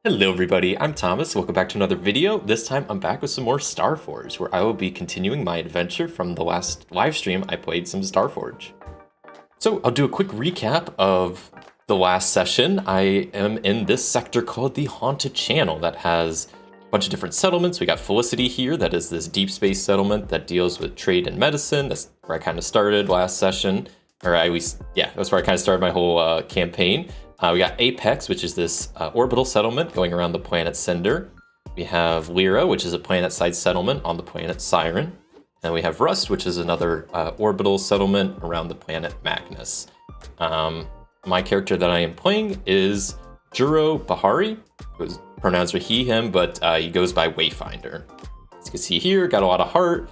Hello everybody, I'm Thomas. Welcome back to another video. This time I'm back with some more Starforged, where I will be continuing my adventure from the last live stream I played some Starforged. So I'll do a quick recap of the last session. I am in this sector called the Haunted Channel that has a bunch of different settlements. We got Felicity here, that is this deep space settlement that deals with trade and medicine. That's where I kind of started last session, or at least, yeah, that's where I kind of started my whole campaign. We got Apex, which is this orbital settlement going around the planet Cinder. We have Lyra, which is a planet-side settlement on the planet Siren. And we have Rust, which is another orbital settlement around the planet Magnus. My character that I am playing is Juro Bahari, whose pronouns are he, him, but he goes by Wayfinder. As you can see here, got a lot of heart,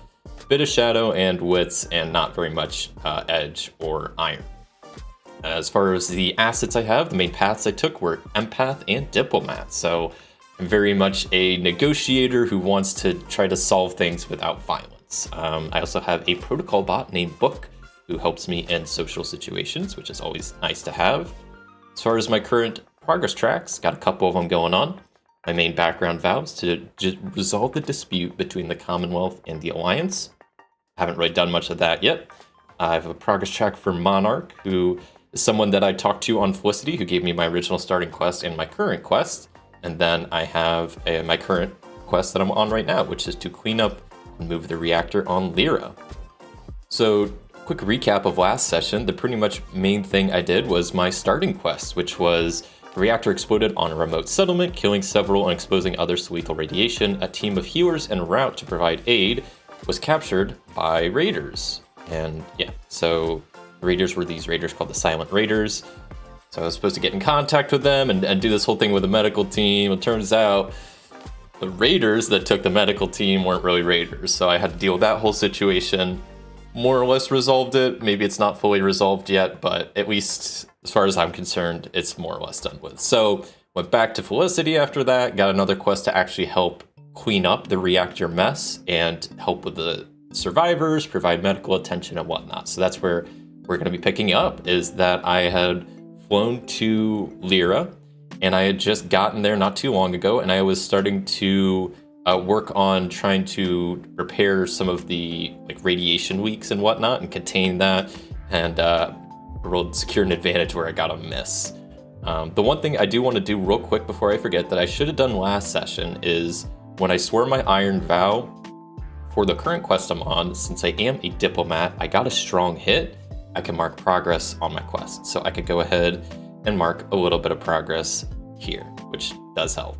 bit of shadow and wits, and not very much edge or iron. As far as the assets I have, the main paths I took were empath and diplomat. So I'm very much a negotiator who wants to try to solve things without violence. I also have a protocol bot named Book who helps me in social situations, which is always nice to have. As far as my current progress tracks, got a couple of them going on. My main background vows to resolve the dispute between the Commonwealth and the Alliance. Haven't really done much of that yet. I have a progress track for Monarch, who someone that I talked to on Felicity, who gave me my original starting quest and my current quest. And then I have my current quest that I'm on right now, which is to clean up and move the reactor on Lyra. So quick recap of last session, the pretty much main thing I did was my starting quest, which was the reactor exploded on a remote settlement, killing several and exposing others to lethal radiation. A team of healers en route to provide aid was captured by raiders. And yeah, so Raiders were these raiders called the Silent Raiders. So I was supposed to get in contact with them and do this whole thing with the medical team. It turns out the raiders that took the medical team weren't really raiders. So I had to deal with that whole situation. More or less resolved it. Maybe it's not fully resolved yet, but at least as far as I'm concerned, it's more or less done with. So went back to Felicity after that, got another quest to actually help clean up the reactor mess and help with the survivors, provide medical attention and whatnot. So that's where we're going to be picking up, is that I had flown to Lyra and I had just gotten there not too long ago, and I was starting to work on trying to repair some of the radiation leaks and whatnot and contain that, and rolled secure an advantage where I got a miss. The one thing I do want to do real quick before I forget that I should have done last session is when I swore my iron vow for the current quest I'm on, since I am a diplomat, I got a strong hit. I can mark progress on my quest. So I could go ahead and mark a little bit of progress here, which does help.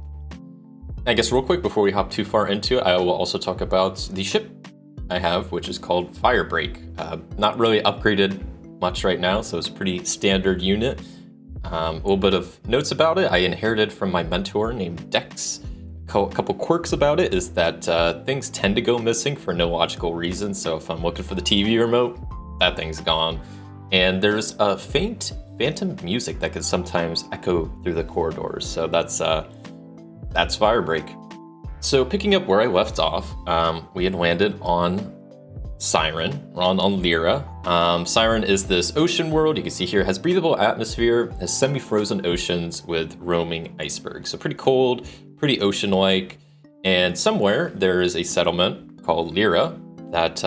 I guess real quick before we hop too far into it, I will also talk about the ship I have, which is called Firebreak. Not really upgraded much right now, so it's a pretty standard unit. A little bit of notes about it. I inherited from my mentor named Dex. A couple quirks about it is that things tend to go missing for no logical reason. So if I'm looking for the TV remote, that thing's gone. And there's a faint phantom music that can sometimes echo through the corridors. So that's Firebreak. So picking up where I left off, we had landed on Siren, on Lyra. Siren is this ocean world. You can see here has breathable atmosphere, has semi-frozen oceans with roaming icebergs. So pretty cold, pretty ocean-like. And somewhere there is a settlement called Lyra that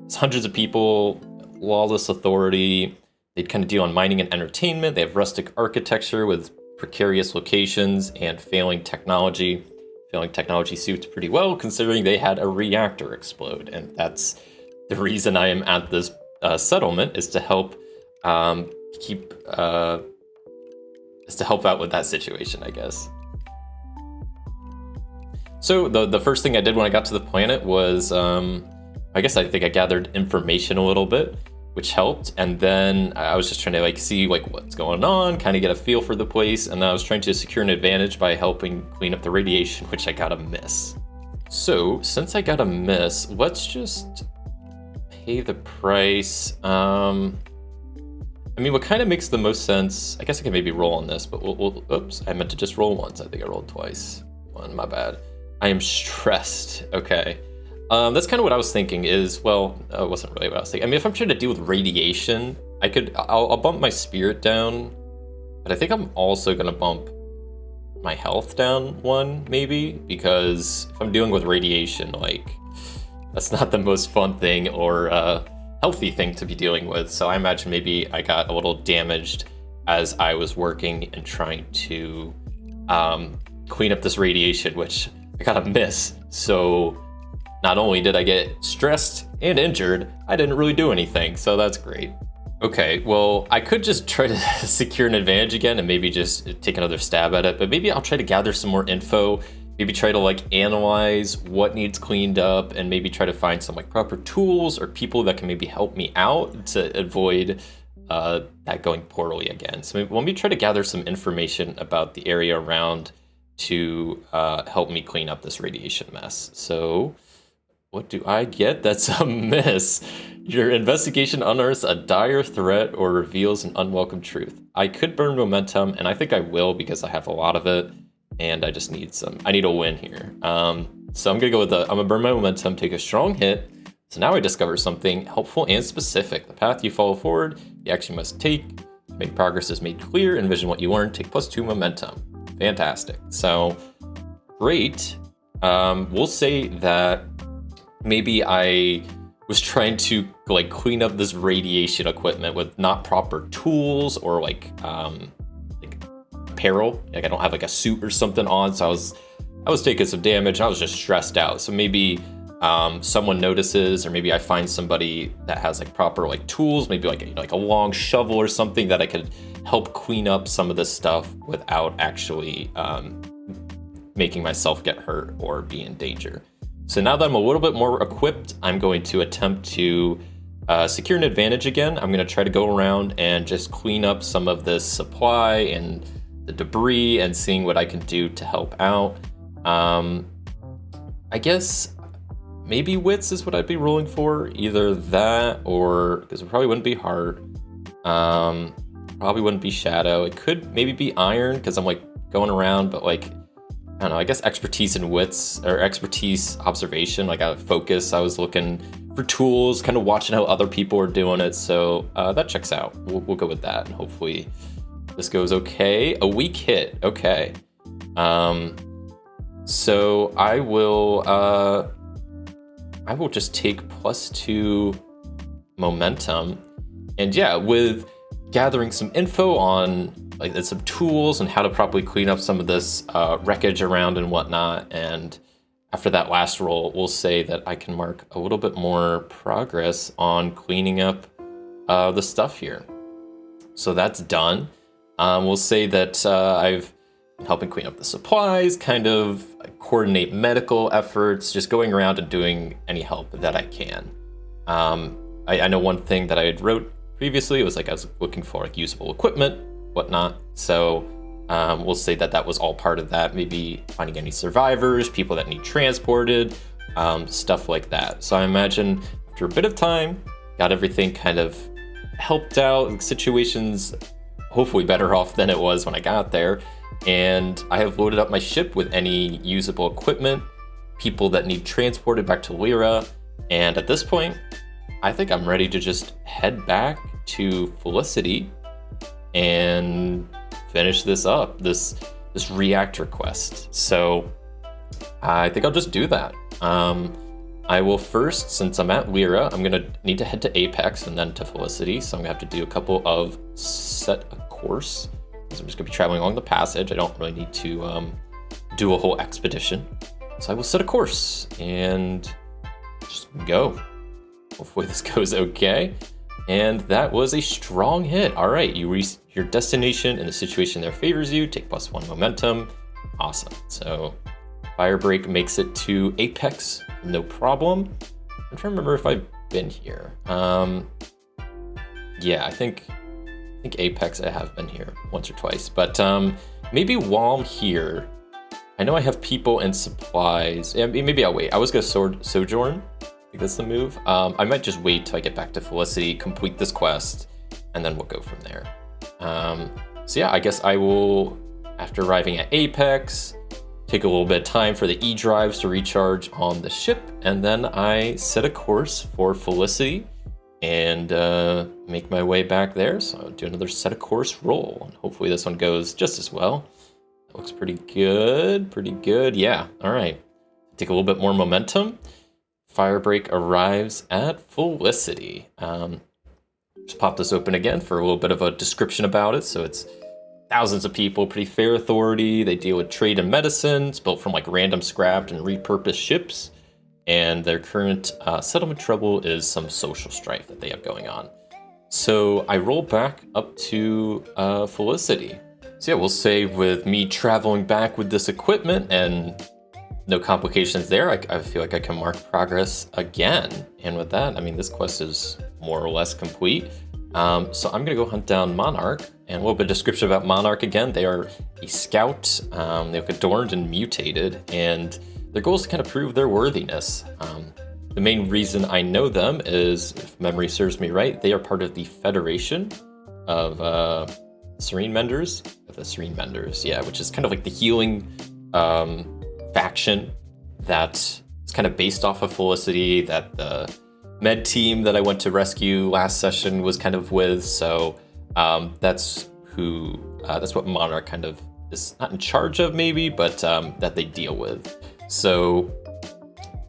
is hundreds of people, lawless authority. They kind of deal on mining and entertainment. They have rustic architecture with precarious locations and failing technology. Failing technology suits pretty well considering they had a reactor explode. And that's the reason I am at this settlement, is to help out with that situation, I guess. So the first thing I did when I got to the planet was I think I gathered information a little bit, which helped. And then I was just trying to see what's going on, kind of get a feel for the place. And then I was trying to secure an advantage by helping clean up the radiation, which I got a miss. So since I got a miss, let's just pay the price. What kind of makes the most sense? I guess I can maybe roll on this, but oops, I meant to just roll once. I think I rolled twice. One, my bad. I am stressed. Okay. That's kind of what I was thinking is, well, it wasn't really what I was thinking. If I'm trying to deal with radiation, I'll bump my spirit down, but I think I'm also going to bump my health down one, maybe, because if I'm dealing with radiation, like, that's not the most fun thing or healthy thing to be dealing with. So I imagine maybe I got a little damaged as I was working and trying to clean up this radiation, which I got a miss. So not only did I get stressed and injured, I didn't really do anything, so that's great. Okay, well, I could just try to secure an advantage again and maybe just take another stab at it, but maybe I'll try to gather some more info, maybe try to like analyze what needs cleaned up and maybe try to find some like proper tools or people that can maybe help me out to avoid that going poorly again. So maybe, let me try to gather some information about the area around to help me clean up this radiation mess. So what do I get? That's a miss. Your investigation unearths a dire threat or reveals an unwelcome truth. I could burn momentum, and I think I will because I have a lot of it, and I just need I need a win here. So I'm gonna go with I'm gonna burn my momentum, take a strong hit. So now I discover something helpful and specific. The path you follow forward, the action you must take, make progress is made clear, envision what you learned, take +2 momentum. Fantastic. So great. We'll say that maybe I was trying to like clean up this radiation equipment with not proper tools or like apparel. Like I don't have like a suit or something on, so I was taking some damage and I was just stressed out. So maybe someone notices, or maybe I find somebody that has like proper like tools, maybe like a long shovel or something that I could help clean up some of this stuff without actually making myself get hurt or be in danger. So now that I'm a little bit more equipped, I'm going to attempt to secure an advantage again. I'm going to try to go around and just clean up some of this supply and the debris and seeing what I can do to help out. I guess maybe wits is what I'd be rolling for. Either that or, because it probably wouldn't be heart. Probably wouldn't be shadow. It could maybe be iron because I'm like going around, but like, I don't know, I guess expertise and wits, or expertise observation, like out of focus. I was looking for tools, kind of watching how other people are doing it. So that checks out. We'll go with that. And hopefully this goes okay. A weak hit. Okay. So I will just take +2 momentum. And yeah, with gathering some info on like some tools and how to properly clean up some of this wreckage around and whatnot. And after that last roll, we'll say that I can mark a little bit more progress on cleaning up the stuff here. So that's done. We'll say that I've been helping clean up the supplies, kind of coordinate medical efforts, just going around and doing any help that I can. I know one thing that I had wrote previously, it was like I was looking for like usable equipment, whatnot. So we'll say that that was all part of that. Maybe finding any survivors, people that need transported, stuff like that. So I imagine after a bit of time, got everything kind of helped out, situations hopefully better off than it was when I got there. And I have loaded up my ship with any usable equipment, people that need transported back to Lyra. And at this point, I think I'm ready to just head back to Felicity and finish this up, this reactor quest. So I think I'll just do that. I will first, since I'm at Lyra, I'm gonna need to head to Apex and then to Felicity. So I'm gonna have to do a couple of set a course. So I'm just gonna be traveling along the passage. I don't really need to do a whole expedition. So I will set a course and just go. Hopefully this goes okay. And that was a strong hit. All right, you reach your destination and the situation there favors you. Take +1 momentum. Awesome. So Firebreak makes it to Apex, no problem. I'm trying to remember if I've been here. Yeah, I think Apex, I have been here once or twice. But maybe while I'm here, I know I have people and supplies. Yeah, maybe I'll wait. I was gonna sojourn. I think that's the move. I might just wait till I get back to Felicity, complete this quest, and then we'll go from there. So yeah, I guess I will, after arriving at Apex, take a little bit of time for the E-drives to recharge on the ship, and then I set a course for Felicity and make my way back there. So I'll do another set a course roll, and hopefully this one goes just as well. looks pretty good, pretty good. Yeah, all right. Take a little bit more momentum. Firebreak arrives at Felicity. Just pop this open again for a little bit of a description about it. So it's thousands of people, pretty fair authority. They deal with trade and medicine. It's built from like random scrapped and repurposed ships. And their current settlement trouble is some social strife that they have going on. So I roll back up to Felicity. So yeah, we'll say with me traveling back with this equipment and no complications there, I feel like I can mark progress again. And with that, I mean, this quest is more or less complete. So I'm gonna go hunt down Monarch, and a little bit of description about Monarch again. They are a scout, they look adorned and mutated, and their goal is to kind of prove their worthiness. The main reason I know them is, if memory serves me right, they are part of the Federation of Serene Menders. The Serene Menders, yeah, which is kind of like the healing faction that is kind of based off of Felicity, that the med team that I went to rescue last session was kind of with. So that's what Monarch kind of is not in charge of, maybe, but that they deal with. So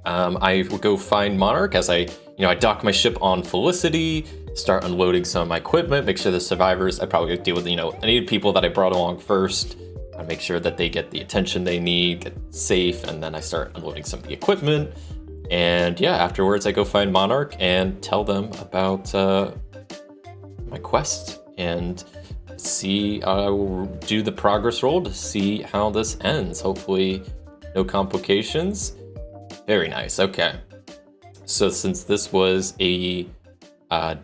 I will go find Monarch as I dock my ship on Felicity, start unloading some of my equipment, make sure the survivors, I probably deal with, any people that I brought along first. I make sure that they get the attention they need, get safe, and then I start unloading some of the equipment. And yeah, afterwards I go find Monarch and tell them about my quest and see, I will do the progress roll to see how this ends. Hopefully no complications. Very nice, okay. So since this was a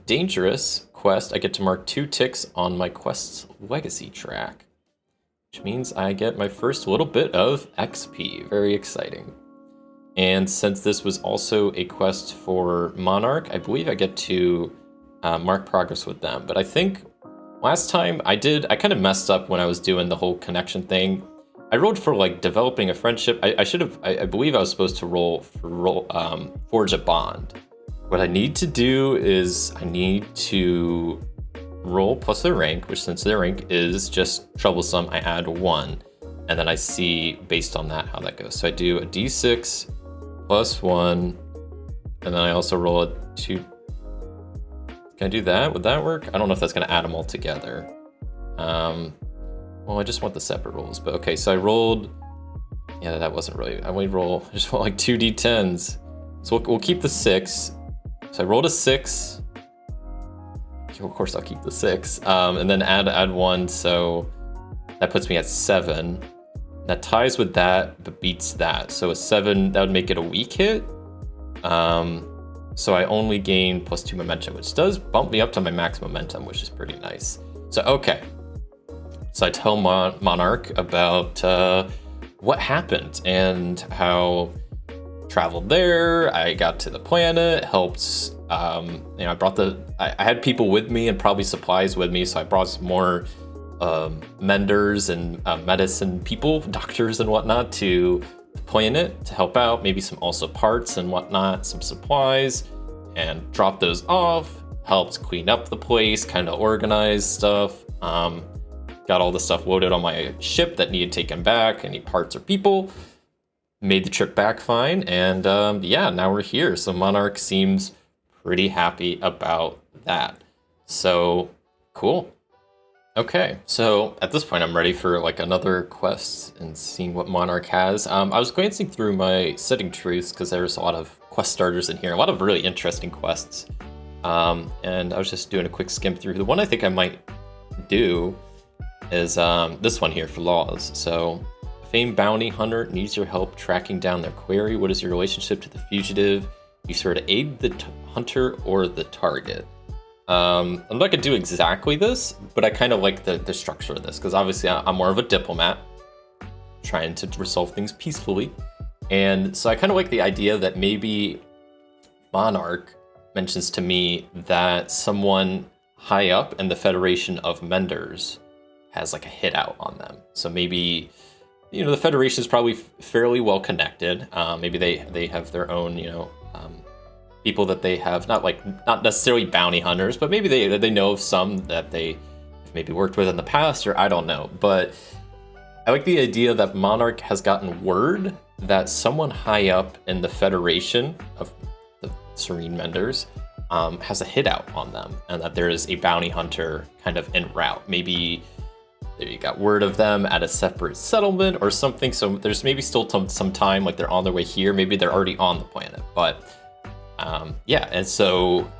dangerous quest, I get to mark 2 ticks on my quest's legacy track, which means I get my first little bit of XP. Very exciting. And since this was also a quest for Monarch, I believe I get to mark progress with them. But I think last time I kind of messed up when I was doing the whole connection thing. I rolled for like developing a friendship. I believe I was supposed to forge a bond. What I need to do is I need to roll plus their rank, which since their rank is just troublesome, I add 1. And then I see based on that how that goes. So I do a d6 plus 1, and then I also roll a 2. Can I do that? Would that work? I don't know if that's gonna add them all together. Well, I just want the separate rolls, but okay, so I rolled, yeah, that wasn't really, I just rolled like 2 d10s. So we'll keep the 6. So I rolled a 6. Of course I'll keep the 6, and then add 1, so that puts me at 7. That ties with that, but beats that. So a 7, that would make it a weak hit. So I only gain plus 2 momentum, which does bump me up to my max momentum, which is pretty nice. So, okay. So I tell Monarch about what happened and how I traveled there. I got to the planet, helped, I brought I had people with me and probably supplies with me. So I brought some more menders and medicine people, doctors and whatnot to the planet to help out, maybe some also parts and whatnot, some supplies, and dropped those off, helped clean up the place, kind of organize stuff, got all the stuff loaded on my ship that needed taken back, any parts or people, made the trip back fine, and yeah, now we're here. So Monarch seems pretty happy about that. So cool. Okay, so at this point I'm ready for like another quest and seeing what Monarch has. I was glancing through my setting truths because there's a lot of quest starters in here, a lot of really interesting quests. And I was just doing a quick skim through. The one I think I might do is this one here for laws. So, a famed bounty hunter needs your help tracking down their quarry. What is your relationship to the fugitive? You sort of aid the hunter or the target. I'm not gonna do exactly this, but I kind of like the structure of this because obviously I'm more of a diplomat, trying to resolve things peacefully. And so I kind of like the idea that maybe Monarch mentions to me that someone high up in the Federation of Menders has like a hit out on them. So maybe, the Federation is probably fairly well connected. Maybe they have their own, people that they have, not necessarily bounty hunters, but maybe they know of some that they maybe worked with in the past, or I don't know. But I like the idea that Monarch has gotten word that someone high up in the Federation of the Serene Menders has a hideout on them, and that there is a bounty hunter kind of en route. Maybe you got word of them at a separate settlement or something, so there's maybe still some time, like they're on their way here, maybe they're already on the planet, but yeah, and so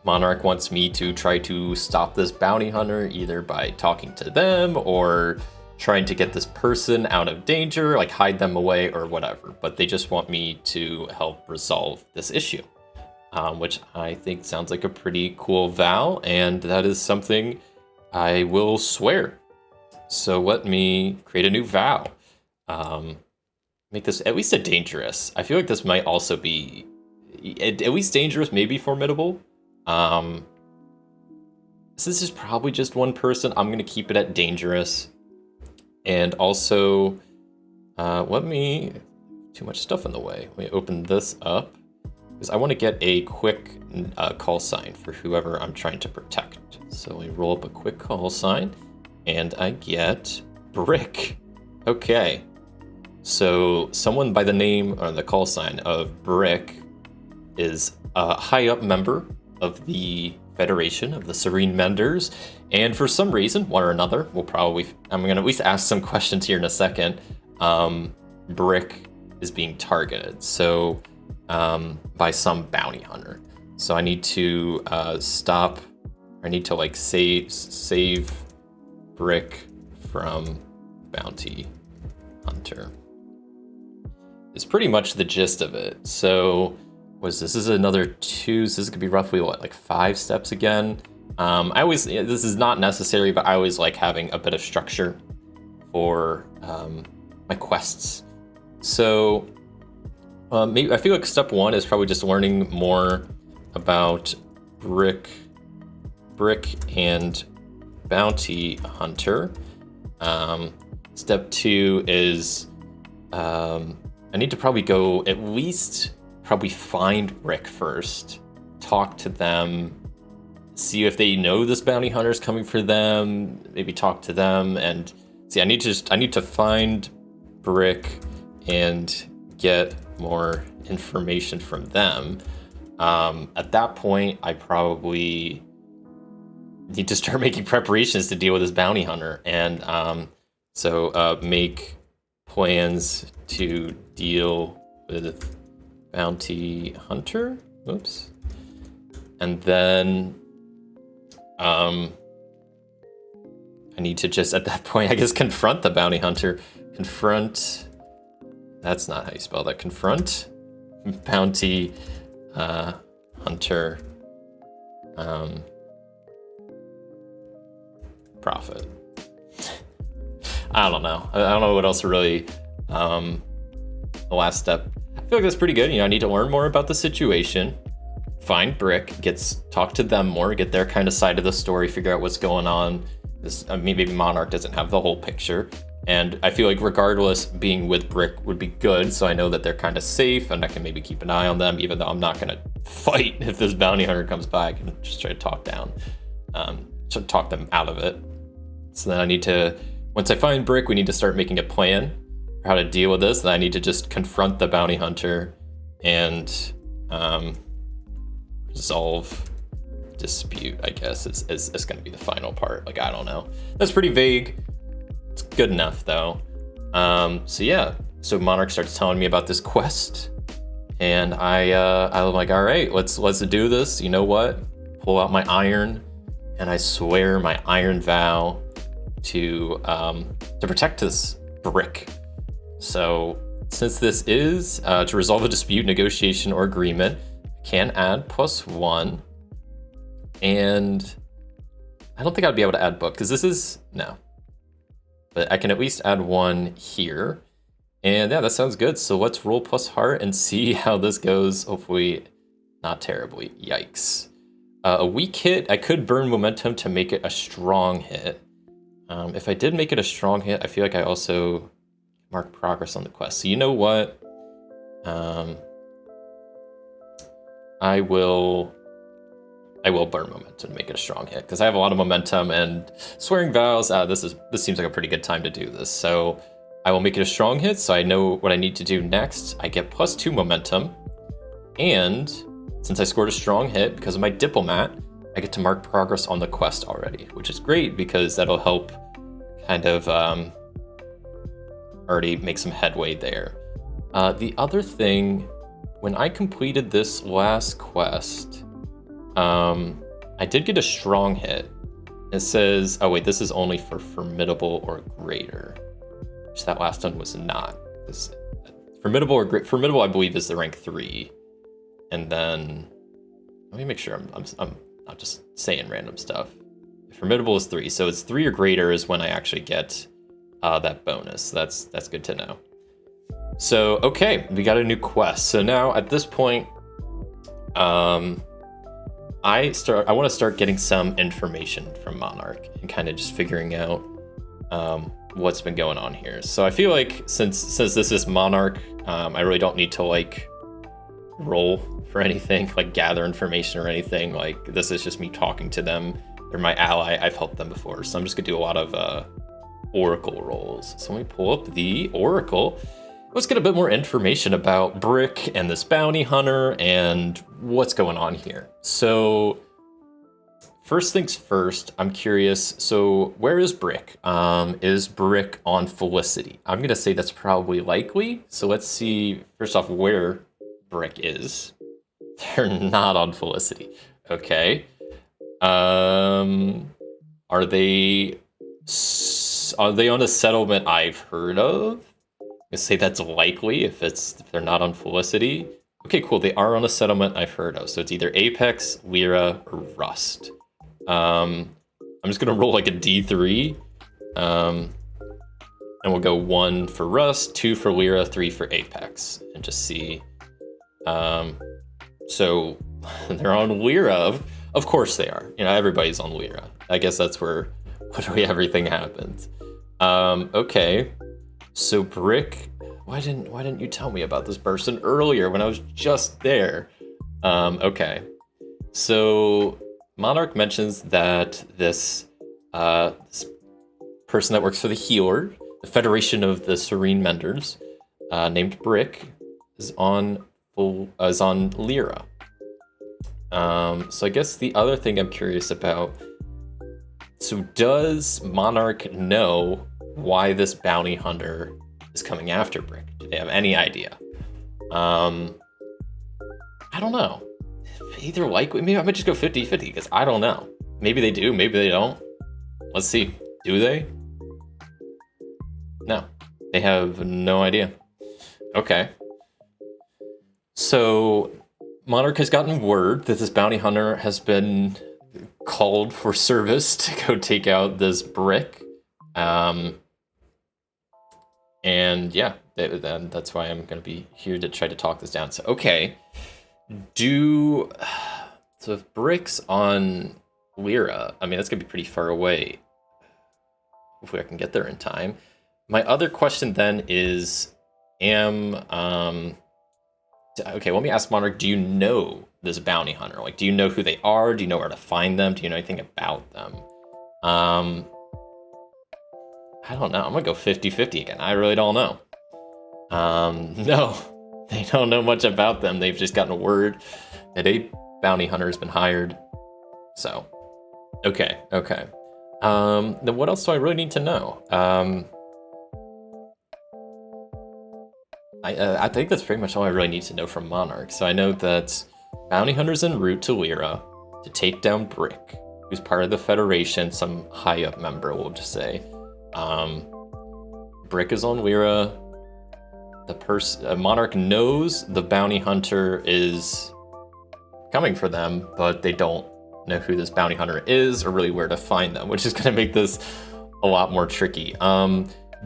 Monarch wants me to try to stop this bounty hunter, either by talking to them or trying to get this person out of danger, like hide them away or whatever, but they just want me to help resolve this issue. Which I think sounds like a pretty cool vow, and that is something I will swear. So let me create a new vow. Make this at least a dangerous. I feel like this might also be at least dangerous, maybe formidable. Since this is probably just one person, I'm gonna keep it at dangerous. And also, too much stuff in the way. Let me open this up. Because I want to get a quick call sign for whoever I'm trying to protect. So we roll up a quick call sign, and I get Brick. Okay. So someone by the name or the call sign of Brick is a high up member of the Federation of the Serene Menders, and for some reason, one or another, I'm going to at least ask some questions here in a second. Brick is being targeted. So by some bounty hunter. So I need to like save Brick from bounty hunter. It's pretty much the gist of it. So this is another 2, so this could be roughly what, like 5 steps again. This is not necessary, but I always like having a bit of structure for my quests. So maybe I feel like step 1 is probably just learning more about Brick and Bounty Hunter. Step 2 is I need to probably go at least find Brick first, talk to them, see if they know this bounty hunter's coming for them, maybe talk to them, and see. I need to find Brick and get more information from them. At that point, I probably need to start making preparations to deal with this bounty hunter, and so make plans to deal with bounty hunter. Oops. And then I need to just, at that point, I guess, confront the bounty hunter. That's not how you spell that. Confront bounty hunter profit. I don't know. I don't know what else really. The last step, I feel like that's pretty good. I need to learn more about the situation, find Brick, talk to them more, get their kind of side of the story, figure out what's going on. Maybe Monarch doesn't have the whole picture. And I feel like regardless, being with Brick would be good, so I know that they're kind of safe, and I can maybe keep an eye on them, even though I'm not going to fight if this bounty hunter comes by. I can just try to talk them out of it. So then once I find Brick, we need to start making a plan for how to deal with this. Then I need to just confront the bounty hunter and resolve dispute, I guess, is going to be the final part. Like, I don't know. That's pretty vague. It's good enough, though. So yeah, so Monarch starts telling me about this quest, and I'm like, all right, let's do this. You know what? Pull out my iron, and I swear my iron vow to protect this Brick. So since this is to resolve a dispute, negotiation, or agreement, I can add +1, and I don't think I'd be able to add book because this is no. But I can at least add 1 here. And yeah, that sounds good. So let's roll +heart and see how this goes. Hopefully not terribly. Yikes. A weak hit, I could burn momentum to make it a strong hit. If I did make it a strong hit, I feel like I also mark progress on the quest. So you know what? I will I will burn momentum to make it a strong hit, because I have a lot of momentum, and Swearing Vows, this seems like a pretty good time to do this. So I will make it a strong hit, so I know what I need to do next. I get +2 momentum, and since I scored a strong hit because of my Diplomat, I get to mark progress on the quest already, which is great because that'll help kind of already make some headway there. The other thing, when I completed this last quest, I did get a strong hit. It says, oh wait, this is only for formidable or greater, which that last one was not. Formidable or great, formidable I believe is the rank 3. And then, let me make sure I'm not just saying random stuff. Formidable is 3, so it's 3 or greater is when I actually get that bonus. That's good to know. So, okay, we got a new quest. So now at this point, I want to start getting some information from Monarch and kind of just figuring out what's been going on here. So I feel like since this is Monarch, I really don't need to like roll for anything, like gather information or anything. Like this is just me talking to them. They're my ally. I've helped them before, so I'm just gonna do a lot of Oracle rolls. So let me pull up the Oracle. Let's get a bit more information about Brick and this bounty hunter and what's going on here. So first things first, I'm curious. So where is Brick? Is Brick on Felicity? I'm gonna say that's probably likely. So let's see first off where Brick is. They're not on Felicity. Okay. Are they on a settlement I've heard of? I say that's likely if they're not on Felicity. Okay, cool. They are on a settlement I've heard of. So it's either Apex, Lyra, or Rust. I'm just gonna roll like a D3. And we'll go 1 for Rust, 2 for Lyra, 3 for Apex, and just see. So they're on Lyra. Of course they are. You know, everybody's on Lyra. I guess that's where literally everything happens. Okay. So Brick, why didn't you tell me about this person earlier when I was just there? Okay. So Monarch mentions that this person that works for the Healer, the Federation of the Serene Menders, named Brick, is on Lyra. So I guess the other thing I'm curious about, so does Monarch know why this bounty hunter is coming after Brick? Do they have any idea? I don't know. Either likely, maybe I might just go 50-50 because I don't know. Maybe they do, maybe they don't. Let's see. Do they? No, they have no idea. Okay. So Monarch has gotten word that this bounty hunter has been called for service to go take out this Brick. And yeah, that's why I'm going to be here to try to talk this down. So, okay. So if Brick's on Lyra, I mean, that's going to be pretty far away. Hopefully I can get there in time. My other question then is, okay, let me ask Monarch, do you know this bounty hunter? Like, do you know who they are? Do you know where to find them? Do you know anything about them? I don't know. I'm going to go 50-50 again. I really don't know. No, they don't know much about them. They've just gotten a word that a bounty hunter has been hired. So, okay. Then what else do I really need to know? I think that's pretty much all I really need to know from Monarch. So I know that bounty hunter's en route to Lyra to take down Brick, who's part of the Federation, some high-up member, we'll just say. Brick is on Lyra. Monarch knows the bounty hunter is coming for them, but they don't know who this bounty hunter is or really where to find them, which is going to make this a lot more tricky.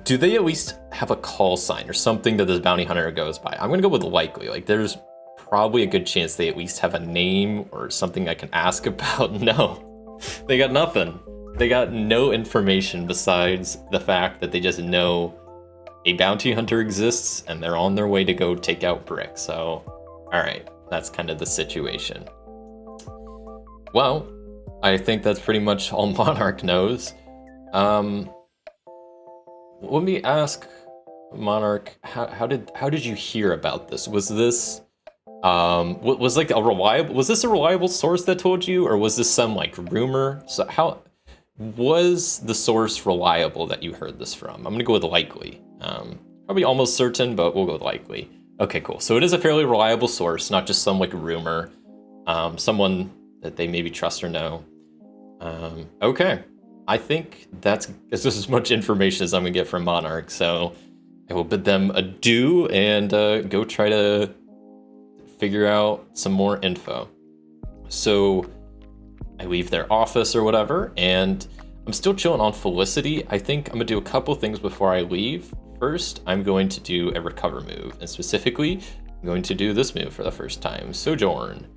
Do they at least have a call sign or something that this bounty hunter goes by? I'm going to go with likely. Like, there's probably a good chance they at least have a name or something I can ask about. No, they got nothing. They got no information besides the fact that they just know a bounty hunter exists and they're on their way to go take out Brick. So, all right, that's kind of the situation. Well, I think that's pretty much all Monarch knows. Let me ask Monarch, how did you hear about this? Was this was like was this a reliable source that told you, or was this some like rumor? So how was the source reliable that you heard this from? I'm gonna go with likely. Probably almost certain, but we'll go with likely. Okay, cool. So it is a fairly reliable source, not just some like rumor. Someone that they maybe trust or know. Okay. I think that's as much information as I'm gonna get from Monarch, so I will bid them adieu and go try to figure out some more info. So I leave their office or whatever, and I'm still chilling on Felicity. I think I'm gonna do a couple things before I leave. First, I'm going to do a recover move, and specifically, I'm going to do this move for the first time, Sojourn.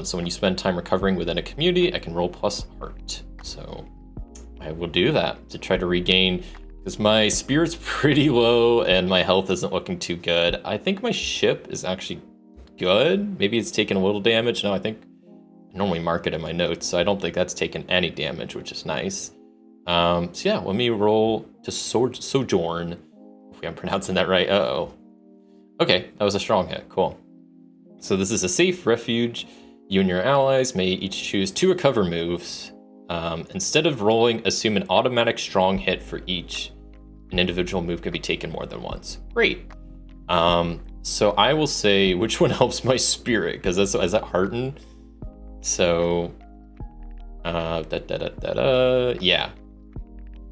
So when you spend time recovering within a community, I can roll plus heart. So I will do that to try to regain, because my spirit's pretty low and my health isn't looking too good. I think my ship is actually good. Maybe it's taken a little damage. No, I think I normally mark it in my notes, so I don't think that's taken any damage, which is nice. So yeah, let me roll to Sojourn. Hopefully I'm pronouncing that right. Uh-oh. Okay, that was a strong hit. Cool. So this is a safe refuge. You and your allies may each choose 2 recover moves. Instead of rolling, assume an automatic strong hit for each. An individual move can be taken more than once. Great. So I will say which one helps my spirit, because is that hearten? So, yeah.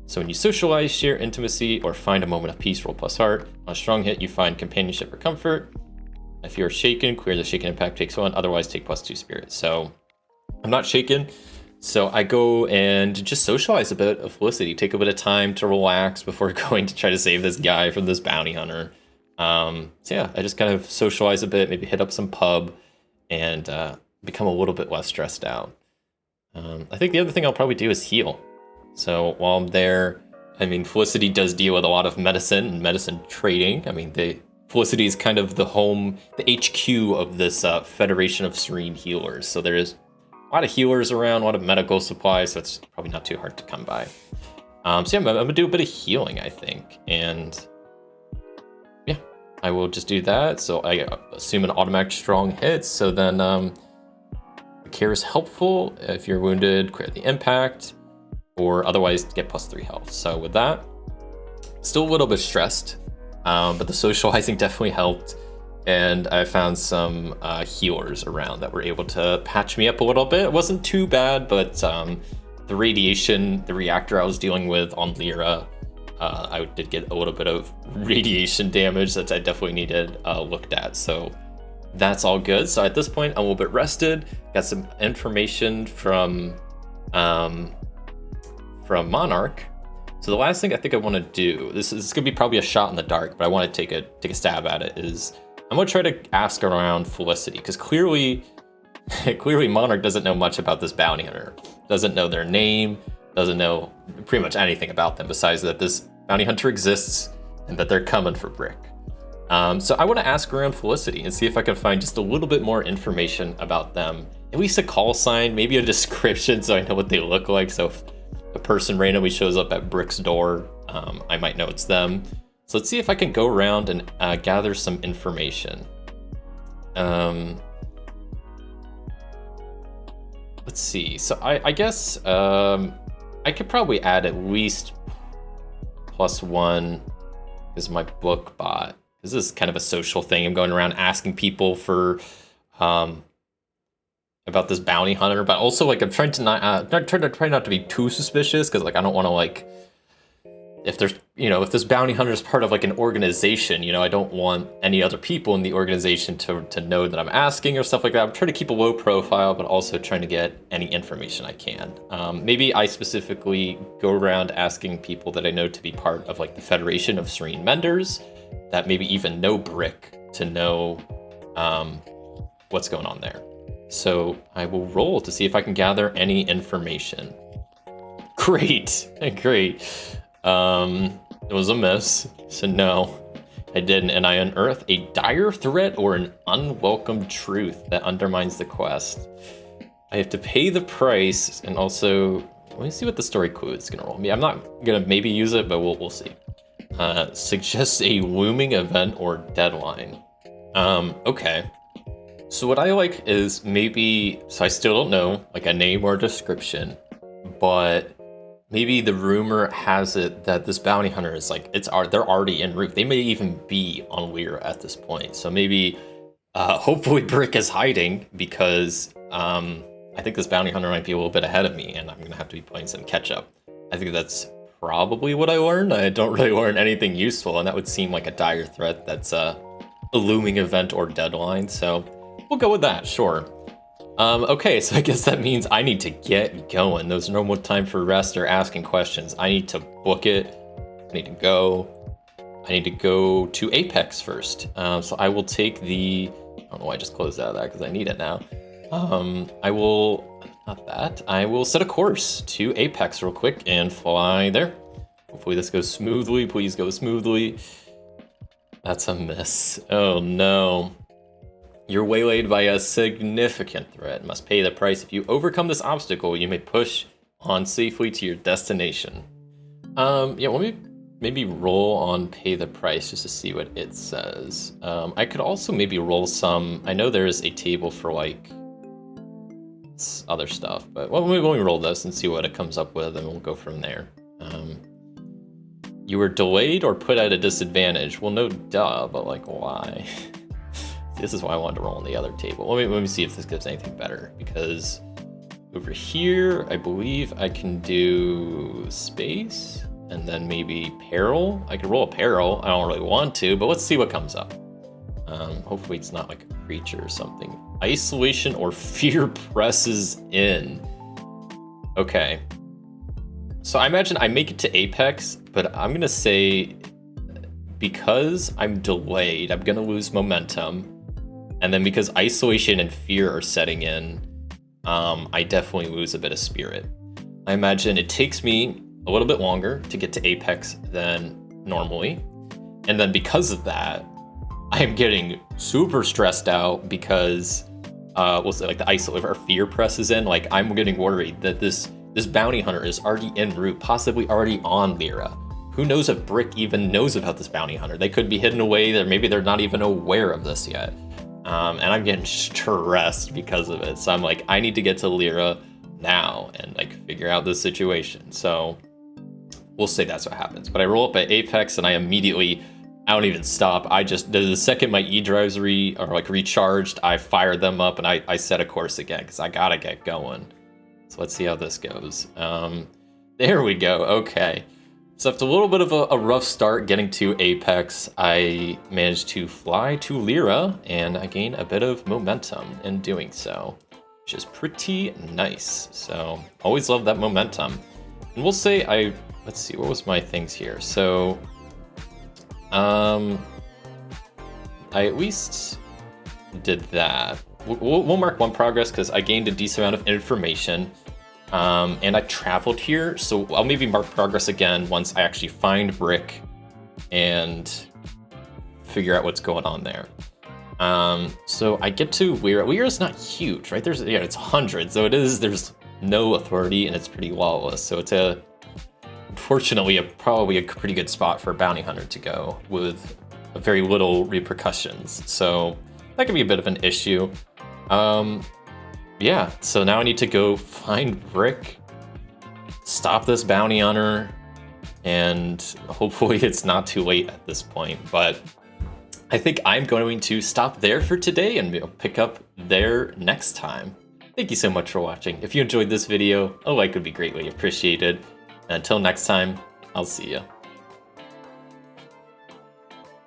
So when you socialize, share intimacy, or find a moment of peace, roll plus heart. On a strong hit, you find companionship or comfort. If you're shaken, clear the shaken impact, takes 1, otherwise take plus 2 spirit. So I'm not shaken. So I go and just socialize a bit of Felicity, take a bit of time to relax before going to try to save this guy from this bounty hunter. So yeah, I just kind of socialize a bit, maybe hit up some pub, and become a little bit less stressed out. I think the other thing I'll probably do is heal. So while I'm there, I mean, Felicity does deal with a lot of medicine and medicine trading. I mean, Felicity is kind of the HQ of this Federation of Serene Healers. So there is a lot of healers around, a lot of medical supplies, so it's probably not too hard to come by. So yeah, I'm gonna do a bit of healing, I think. And yeah, I will just do that. So I assume an automatic strong hit. So then care is helpful. If you're wounded, clear the impact, or otherwise get plus 3 health. So with that, still a little bit stressed, but the socializing definitely helped. And I found some healers around that were able to patch me up a little bit. It wasn't too bad, but the reactor I was dealing with on Lyra, I did get a little bit of radiation damage that I definitely needed looked at. So that's all good. So at this point, I'm a little bit rested. Got some information from Monarch. So the last thing I think I want to do, this is going to be probably a shot in the dark, but I want to take a stab at it, is I'm going to try to ask around Felicity, because clearly Monarch doesn't know much about this bounty hunter. Doesn't know their name, doesn't know pretty much anything about them besides that this bounty hunter exists and that they're coming for Brick. So I want to ask around Felicity and see if I can find just a little bit more information about them. At least a call sign, maybe a description so I know what they look like. So if a person randomly shows up at Brick's door, I might know it's them. So let's see if I can go around and gather some information. Let's see. So I guess I could probably add at least +1 is my book bot. This is kind of a social thing. I'm going around asking people for about this bounty hunter, but also like I'm trying to try not to be too suspicious, because like I don't want to like, if this bounty hunter is part of like an organization, I don't want any other people in the organization to know that I'm asking or stuff like that. I'm trying to keep a low profile, but also trying to get any information I can. Maybe I specifically go around asking people that I know to be part of like the Federation of Serene Menders, that maybe even know Brick, to know what's going on there. So I will roll to see if I can gather any information. Great. It was a miss, so no, I didn't. And I unearth a dire threat or an unwelcome truth that undermines the quest. I have to pay the price, and also, let me see what the story clue is gonna roll me. I'm not gonna maybe use it, but we'll see. Suggests a looming event or deadline. Okay. So what I like is maybe, so I still don't know, like a name or a description, but maybe the rumor has it that this bounty hunter is like, they're already en route. They may even be on Lyra at this point. So maybe, hopefully Brick is hiding because, I think this bounty hunter might be a little bit ahead of me and I'm gonna have to be playing some catch up. I think that's probably what I learned. I don't really learn anything useful, and that would seem like a dire threat that's a looming event or deadline. So we'll go with that, sure. Okay, so I guess that means I need to get going. There's no more time for rest or asking questions. I need to book it. I need to go. I need to go to Apex first. So I will take the, I don't know why I just closed out of that because I need it now. I will, not that, I will set a course to Apex real quick and fly there. Hopefully this goes smoothly. Please go smoothly. That's a miss. Oh no. You're waylaid by a significant threat. Must pay the price. If you overcome this obstacle, you may push on safely to your destination. Yeah, let me maybe roll on pay the price just to see what it says. I could also maybe roll some, I know there is a table for like other stuff, but well, let me roll this and see what it comes up with, and we'll go from there. You were delayed or put at a disadvantage. Well, no duh, but like why? This is why I wanted to roll on the other table. Let me see if this gives anything better, because over here, I believe I can do space and then maybe peril. I could roll a peril. I don't really want to, but let's see what comes up. Hopefully it's not like a creature or something. Isolation or fear presses in. Okay. So I imagine I make it to Apex, but I'm gonna say because I'm delayed, I'm gonna lose momentum. And then because isolation and fear are setting in, I definitely lose a bit of spirit. I imagine it takes me a little bit longer to get to Apex than normally. And then because of that, I'm getting super stressed out because, we'll say like the isolation or fear presses in. Like I'm getting worried that this bounty hunter is already en route, possibly already on Lyra. Who knows if Brick even knows about this bounty hunter? They could be hidden away there. Maybe they're not even aware of this yet. And I'm getting stressed because of it. So I'm like, I need to get to Lyra now and like figure out this situation. So we'll say that's what happens. But I roll up at Apex and I don't even stop. The second my E-drives recharged, I fired them up and I set a course again because I gotta get going. So let's see how this goes. There we go, okay. So after a little bit of a rough start getting to Apex, I managed to fly to Lyra, and I gain a bit of momentum in doing so, which is pretty nice. So always love that momentum. And we'll say let's see, what was my things here? So, I at least did that. We'll mark one progress because I gained a decent amount of information. And I traveled here, so I'll maybe mark progress again once I actually find Brick and figure out what's going on there. So I get to Lyra. Lyra's not huge, right? It's hundreds, so there's no authority and it's pretty lawless. So it's unfortunately, probably a pretty good spot for a bounty hunter to go with very little repercussions. So that could be a bit of an issue. Yeah, so now I need to go find Brick, stop this bounty hunter, and hopefully it's not too late at this point. But I think I'm going to stop there for today and pick up there next time. Thank you so much for watching. If you enjoyed this video, a like would be greatly appreciated. And until next time, I'll see ya.